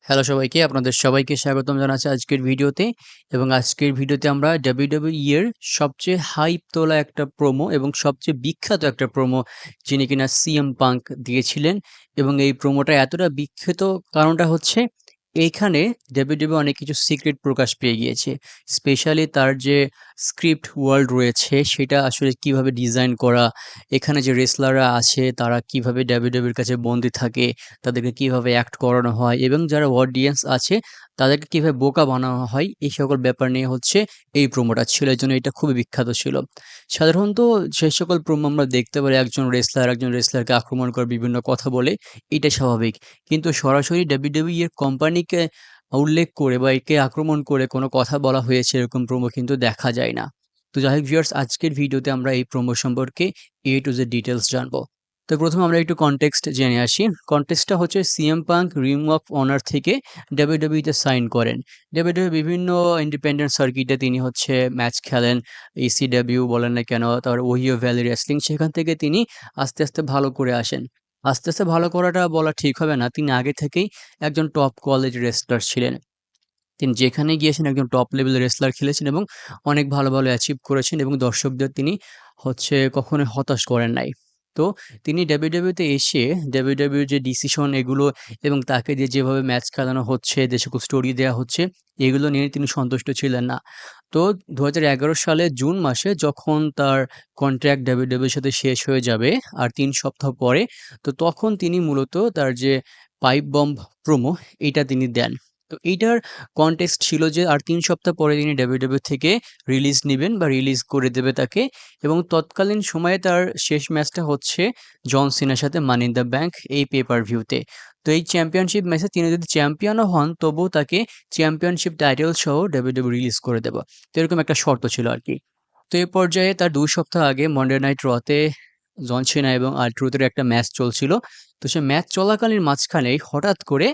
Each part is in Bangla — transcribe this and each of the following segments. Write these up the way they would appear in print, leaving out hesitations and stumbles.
হ্যালো সবাইকে, আপনাদের সবাইকে স্বাগতম জানাচ্ছি আজকের ভিডিওতে। এবং আজকের ভিডিওতে আমরা WWE এর সবচেয়ে হাইপ তোলা একটা প্রোমো এবং সবচেয়ে বিখ্যাত একটা প্রোমো যিনি কিনা CM পাঙ্ক দিয়েছিলেন। এবং এই প্রোমোটা এতটা বিখ্যাত কারণটা হচ্ছে এইখানে WWE অনেক কিছু সিক্রেট প্রকাশ পেয়ে গিয়েছে। স্পেশালি তার যে স্ক্রিপ্ট ওয়ার্ল্ড রয়েছে সেটা আসলে কিভাবে ডিজাইন করা, এখানে যে রেসলাররা আছে তারা কিভাবে WWE এর কাছে বন্দী থাকে, তাদেরকে কিভাবে অ্যাক্ট করানো হয় এবং যারা অডিয়েন্স আছে তাদেরকে কিভাবে বোকা বানানো হয়, এই সকল ব্যাপার নিয়ে হচ্ছে এই প্রোমোটা ছিল। এজন্য এটা খুবই বিখ্যাত ছিল। সাধারণত যে সকল প্রোমো আমরা দেখতে পারি একজন রেসলারকে আক্রমণ করে বিভিন্ন কথা বলে, এটা স্বাভাবিক। কিন্তু সরাসরি WWE এর কোম্পানিকে উল্লেখ করে বা একে আক্রমণ করে কোনো কথা বলা হয়েছে এরকম প্রোমো কিন্তু দেখা যায় না। তো যাই হোক ভিউয়ার্স, আজকের ভিডিওতে আমরা এই প্রোমো সম্পর্কে A to Z ডিটেইলস জানবো। তো প্রথমে আমরা একটু কনটেক্সট জেনে আসি। কনটেক্সটটা হচ্ছে CM punk ring of honour থেকে WWE তে সাইন করেন। WWE বিভিন্ন ইন্ডিপেন্ডেন্ট সার্কিটে তিনি হচ্ছে ম্যাচ খেলেন। ECW বলেন না কেন, তারপর ওহিও ভ্যালি রেসলিং, সেখান থেকে তিনি আস্তে, আস্তে ভালো করে আসেন। আস্তে, আস্তে ভালো করাটা বলা ঠিক হবে না। তিনি আগে থেকেই একজন টপ কোয়ালিটি রেসলার ছিলেন। তিনি যেখানে গিয়েছেন একজন টপ লেভেলের রেসলার খেলেছেন এবং অনেক ভালো, ভালো অ্যাচিভ করেছেন এবং দর্শকদের তিনি হচ্ছে কখনোই হতাশ করেন নাই। তো তিনি WWE তে এসে WWE র যে ডিসিশন এগুলো এবং তাকে দিয়ে যেভাবে ম্যাচ খেলানো হচ্ছে, যে সকল স্টোরি দেয়া হচ্ছে, এগুলো নিয়ে তিনি সন্তুষ্ট ছিলেন না। তো ২০১১ সালে জুন মাসে যখন তার কন্ট্রাক্ট WWE র সাথে শেষ হয়ে যাবে আর ৩ সপ্তাহ পরে, তো তখন তিনি মূলত তার যে পাইপ বম্ব প্রোমো এইটা তিনি দেন। তো এইটার কনটেক্সট ছিল যে আর ৩ সপ্তাহ পরে তিনি WWE থেকে রিলিজ নিবেন বা রিলিজ করে দেবে তাকে। এবং তৎকালীন সময়ে তার শেষ ম্যাচটা হচ্ছে জন সিনার সাথে মানি ইন দ্য ব্যাংক এই পেপার ভিউতে। তো এই চ্যাম্পিয়নশিপ ম্যাচে তিনি যদি চ্যাম্পিয়নও হন তবুও তাকে চ্যাম্পিয়নশিপ টাইটেল সহ WWE রিলিজ করে দেব। তো এরকম একটা শর্ত ছিল আরকি। তো এই পর্যায়ে তার ২ সপ্তাহ আগে মন্ডে নাইট রতে জন সিনা এবং R-Truth এর একটা ম্যাচ চলছিল। তো সে ম্যাচ চলাকালীন মাঝখানেই হঠাৎ করে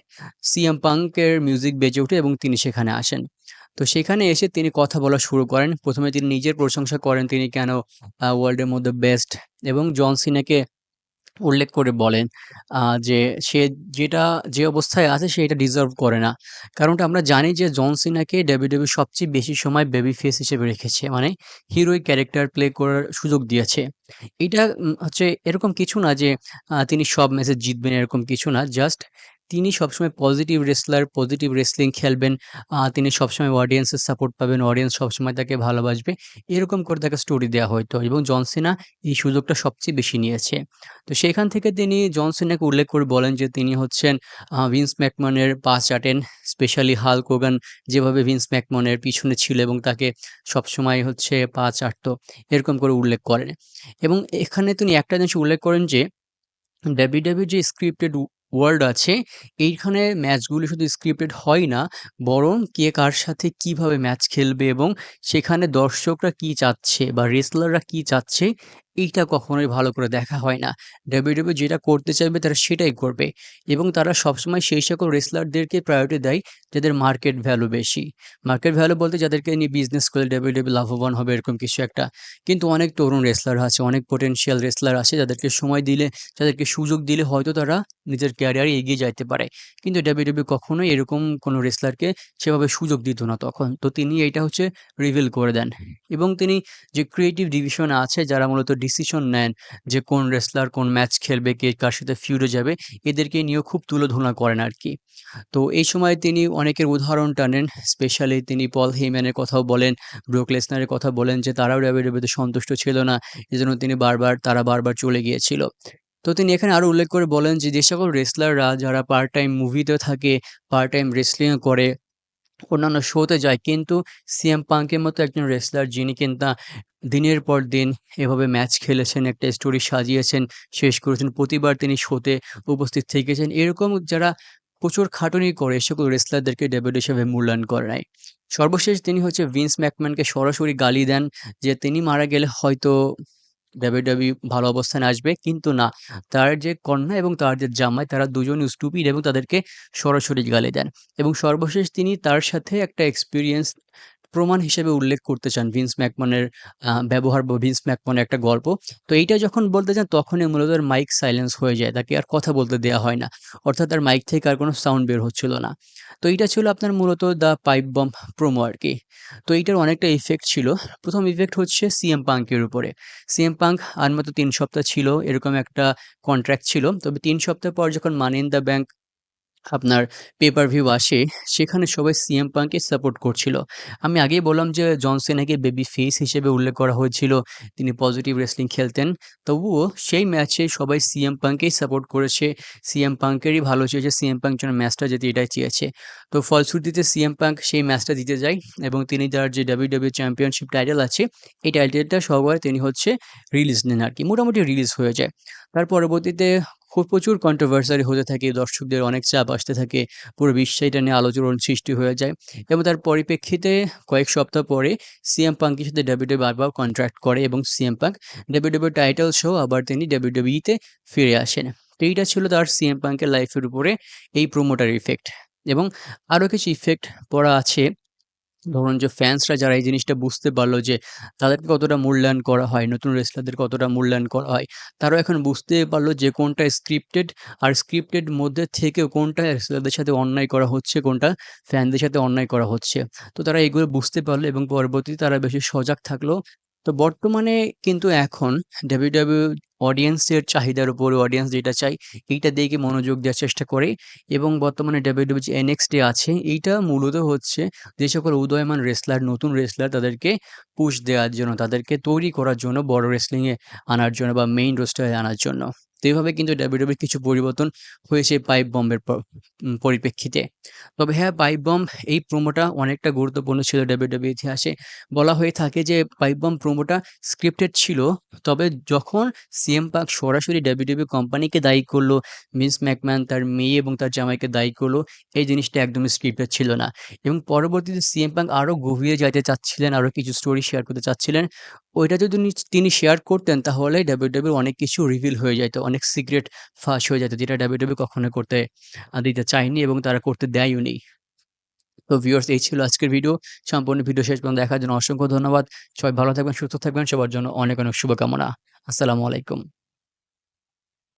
সিএম পাঙ্কের মিউজিক বেজে ওঠে এবং তিনি সেখানে আসেন। তো সেখানে এসে তিনি কথা বলা শুরু করেন। ১ম এ তিনি নিজের প্রশংসা করেন তিনি কেন ওয়ার্ল্ডের মধ্যে বেস্ট, এবং জন সিনাকে উল্লেখ করে বলেন যে সে যেটা যে অবস্থায় আছে সে এটা ডিজার্ভ করে না। কারণটা আমরা জানি যে জন সিনাকে WWE সবচেয়ে বেশি সময় বেবি ফেস হিসেবে রেখেছে। মানে হিরোইক ক্যারেক্টার প্লে করার সুযোগ দিয়েছে। এটা হচ্ছে এরকম কিছু না যে তিনি সব ম্যাচে জিতবেন এরকম কিছু না। জাস্ট তিনি সবসময় পজিটিভ রেসলার, পজিটিভ রেসলিং খেলবেন। তিনি সবসময় অডিয়েন্সের সাপোর্ট পাবেন, অডিয়েন্স সবসময় তাকে ভালোবাসবে। এরকম করে তাকে স্টোরি দেয়া হইতো এবং জন সিনা এই সুযোগটা সবচেয়ে বেশি নিয়েছে। তো সেখান থেকে তিনি জন সিনাকে উল্লেখ করে বলেন যে তিনি হচ্ছেন ভিন্স ম্যাকম্যানের পা চাটেন। স্পেশালি হাল্ক হোগান যেভাবে ভিন্স ম্যাকম্যানের পিছনে ছিল এবং তাকে সবসময় হচ্ছে পা চাটতো, এরকম করে উল্লেখ করেন। এবং এখানে তিনি একটা জিনিস উল্লেখ করেন যে WWE যে স্ক্রিপ্টেড ওয়ার্ল্ড আছে, এইখানে ম্যাচগুলো শুধু স্ক্রিপ্টেড হয় না, বরং কে কার সাথে কিভাবে ম্যাচ খেলবে এবং সেখানে দর্শকরা কি চাচ্ছে বা রেসলাররা কি চাচ্ছে, এইটা কখনোই ভালো করে দেখা হয় না। WWE যেটা করতে চাইবে তারা সেটাই করবে এবং তারা সবসময় সেই সকল রেসলারদেরকে প্রায়োরিটি দেয় যাদের মার্কেট ভ্যালু বেশি। মার্কেট ভ্যালু বলতে যাদেরকে নিয়ে বিজনেস করলে WWE লাভবান হবে এরকম কিছু একটা। কিন্তু অনেক তরুণ রেসলার আছে, অনেক পোটেনশিয়াল রেসলার আছে যাদেরকে সময় দিলে, যাদেরকে সুযোগ দিলে হয়তো তারা নিজের ক্যারিয়ারে এগিয়ে যাইতে পারে। কিন্তু WWE কখনোই এরকম কোনো রেসলারকে সেভাবে সুযোগ দিত না তখন। তো তিনি এইটা হচ্ছে রিভিল করে দেন এবং তিনি যে ক্রিয়েটিভ ডিভিশন আছে যারা মূলত ডিসিশন নেন যে কোন রেসলার কোন ম্যাচ খেলবে, কে কার সাথে ফিউডে যাবে, এদেরকে নিয়েও খুব তুলোধনা করেন আরকি। তো এই সময় তিনি অনেকের উদাহরণ টানেন। স্পেশালি তিনি পল হেইম্যানের কথাও বলেন, ব্রুক লেসনারের কথা বলেন যে তারাও WWE তে সন্তুষ্ট ছিল না। এজন্য তারা বারবার চলে গিয়েছিল। তো তিনি এখানে আরো উল্লেখ করে বলেন যে, যে সকল রেসলাররা যারা পার্ট টাইম মুভিতে থাকে, পার্ট টাইম রেসলিংও করে, অন্যান্য শোতে যায়, কিন্তু সিএম পাঙ্কের মতো একজন রেসলার যিনি কিনা দিনের পর দিন এভাবে ম্যাচ খেলেছেন, একটা স্টোরি সাজিয়েছেন, শেষ করেছেন, প্রতিবার তিনি শোতে উপস্থিত থেকেছেন। এরকম যারা প্রচুর খাটুনি করে এ সকল রেসলারদেরকে ডেভিড হিসেবে মূল্যায়ন করে নাই। সর্বশেষ তিনি হচ্ছে ভিন্স ম্যাকম্যানকে সরাসরি গালি দেন যে তিনি মারা গেলে হয়তো WWE ভালো অবস্থানে আসবে। কিন্তু না, তার যে কন্যা এবং তার যে জামাই তারা দুজনই স্টুপিড এবং তাদেরকে সরাসরি গালি দেন। এবং সর্বশেষ তিনি তার সাথে একটা এক্সপেরিয়েন্স প্রমাণ হিসেবে উল্লেখ করতে চান ভিন্স ম্যাকম্যানের ব্যবহার বা ভিন্স ম্যাকম্যানের একটা গল্প। তো এইটা যখন বলতে যান তখনই মূলত তার মাইক সাইলেন্স হয়ে যায়। তাকে আর কথা বলতে দেয়া হয় না। অর্থাৎ তার মাইক থেকে আর কোনো সাউন্ড বের হচ্ছিল না। তো এইটা ছিল আপনার মূলত দ্য পাইপ বম প্রোমো আরকি। তো এইটার অনেকটা ইফেক্ট ছিল। ১ম ইফেক্ট হচ্ছে সিএম পাঙ্কের উপরে। সিএম পাঙ্ক আর মাত্র ৩ সপ্তাহ ছিল এরকম একটা কন্ট্রাক্ট ছিল। তবে ৩ সপ্তাহ পর যখন মানি ইন দ্য ব্যাংক আপনার পেপার ভিউ আসে, সেখানে সবাই সিএম পাঙ্ককে সাপোর্ট করছিল। আমি আগেই বললাম যে জন সিনাকে বেবি ফেস হিসেবে উল্লেখ করা হয়েছিল। তিনি পজিটিভ রেসলিং খেলতেন। তবুও সেই ম্যাচে সবাই সিএম পাঙ্ককেই সাপোর্ট করেছে। সিএম পাঙ্কেরই ভালো চেয়েছে। সিএম পাঙ্ক যেন ম্যাচটা জেতে এটাই চেয়েছে। তো ফলশ্রুতিতে সিএম পাঙ্ক সেই ম্যাচটা জিতে যায় এবং তিনি তার যে WWE চ্যাম্পিয়নশিপ টাইটেল আছে, এই টাইটেলটা সহকারে তিনি হচ্ছে রিলিজ নেন আরকি। মোটামুটি রিলিজ হয়ে যায়। তার পরবর্তীতে প্রচুর কন্ট্রোভার্সারি হতে থাকে, দর্শকদের অনেক চাপ আসতে থাকে, পুরো বিশ্বে এটা নিয়ে আলোচনার সৃষ্টি হয়ে যায় এবং তার পরিপ্রেক্ষিতে কয়েক সপ্তাহ পরে সিএম পাঙ্কের সাথে WWE আবার কন্ট্রাক্ট করে এবং সিএম পাঙ্ক WWE টাইটেল সহ আবার তিনি WWE তে ফিরে আসেন। তো এইটা ছিল তার সিএম পাঙ্কের লাইফের উপরে এই প্রোমোটার ইফেক্ট এবং আরও কিছু ইফেক্ট পড়া আছে। ধরুন যে ফ্যান্সরা যারা এই জিনিসটা বুঝতে পারলো যে তাদেরকে কতটা মূল্যায়ন করা হয়, নতুন রেসলারদের কতটা মূল্যায়ন করা হয়। তারাও এখন বুঝতে পারলো যে কোনটা স্ক্রিপ্টেড আর স্ক্রিপ্টেড মধ্যে থেকেও কোনটা রেসলারদের সাথে অন্যায় করা হচ্ছে, কোনটা ফ্যানদের সাথে অন্যায় করা হচ্ছে। তো তারা এগুলো বুঝতে পারলো এবং পরবর্তীতে তারা বেশি সজাগ থাকলো। তো বর্তমানে কিন্তু এখন WWE অডিয়েন্সের চাহিদার উপরে অডিয়েন্স যেটা চায় এইটা দিকে মনোযোগ দেওয়ার চেষ্টা করে এবং বর্তমানে WWE যে NXT আছে এইটা মূলত হচ্ছে যে সকল উদীয়মান রেসলার, নতুন রেসলার তাদেরকে পুশ দেওয়ার জন্য, তাদেরকে তৈরি করার জন্য বড় রেসলিংয়ে আনার জন্য বা মেইন রোস্টারে আনার জন্য। তো এভাবে কিন্তু WWE র কিছু পরিবর্তন হয়েছে পাইপ বম্বের পরিপ্রেক্ষিতে। তবে হ্যাঁ, পাইপ বম্ব এই প্রোমোটা অনেকটা গুরুত্বপূর্ণ ছিল WWE ইতিহাসে। বলা হয়ে থাকে যে পাইপ বম্ব প্রোমোটা স্ক্রিপ্টেড ছিল। তবে যখন সিএম পাঙ্ক সরাসরি WWE কোম্পানিকে দায়ী করলো, ভিন্স ম্যাকম্যান তার মেয়ে এবং তার জামাইকে দায়ী করলো, এই জিনিসটা একদমই স্ক্রিপ্টেড ছিল না। এবং পরবর্তীতে সিএম পাঙ্ক আরও গভীরে যাইতে চাচ্ছিলেন, আরও কিছু স্টোরি শেয়ার করতে চাচ্ছিলেন। ওইটা যদি তিনি শেয়ার করতেন তাহলে WWE অনেক কিছু রিভিল হয়ে যাইত। অনেক সিক্রেট ফাঁস হয়ে যেত যেটা WWE কখনোই করতে দিতে চায়নি এবং তারা করতে দেয়ওনি। তো ভিউয়ার্স এই ছিল আজকের ভিডিও। সম্পূর্ণ ভিডিও শেষ পর্যন্ত দেখার জন্য অসংখ্য ধন্যবাদ। সবাই ভালো থাকবেন, সুস্থ থাকবেন। সবার জন্য অনেক, অনেক শুভকামনা। আসসালামু আলাইকুম।